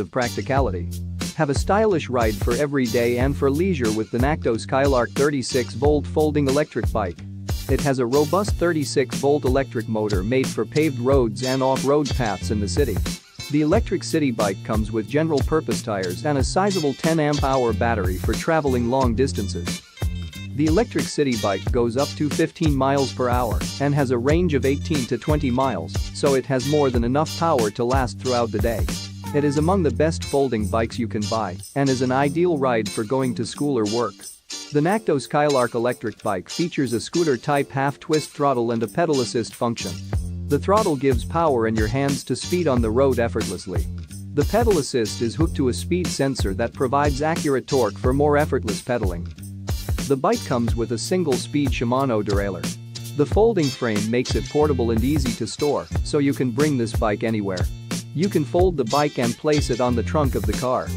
of practicality. Have a stylish ride for every day and for leisure with the NACTO Skylark 36-volt folding electric bike. It has a robust 36-volt electric motor made for paved roads and off-road paths in the city. The electric city bike comes with general-purpose tires and a sizable 10 amp-hour battery for traveling long distances. The electric city bike goes up to 15 miles per hour and has a range of 18 to 20 miles, so it has more than enough power to last throughout the day. It is among the best folding bikes you can buy and is an ideal ride for going to school or work. The NACTO Skylark electric bike features a scooter-type half-twist throttle and a pedal assist function. The throttle gives power in your hands to speed on the road effortlessly. The pedal assist is hooked to a speed sensor that provides accurate torque for more effortless pedaling. The bike comes with a single-speed Shimano derailleur. The folding frame makes it portable and easy to store, so you can bring this bike anywhere. You can fold the bike and place it on the trunk of the car.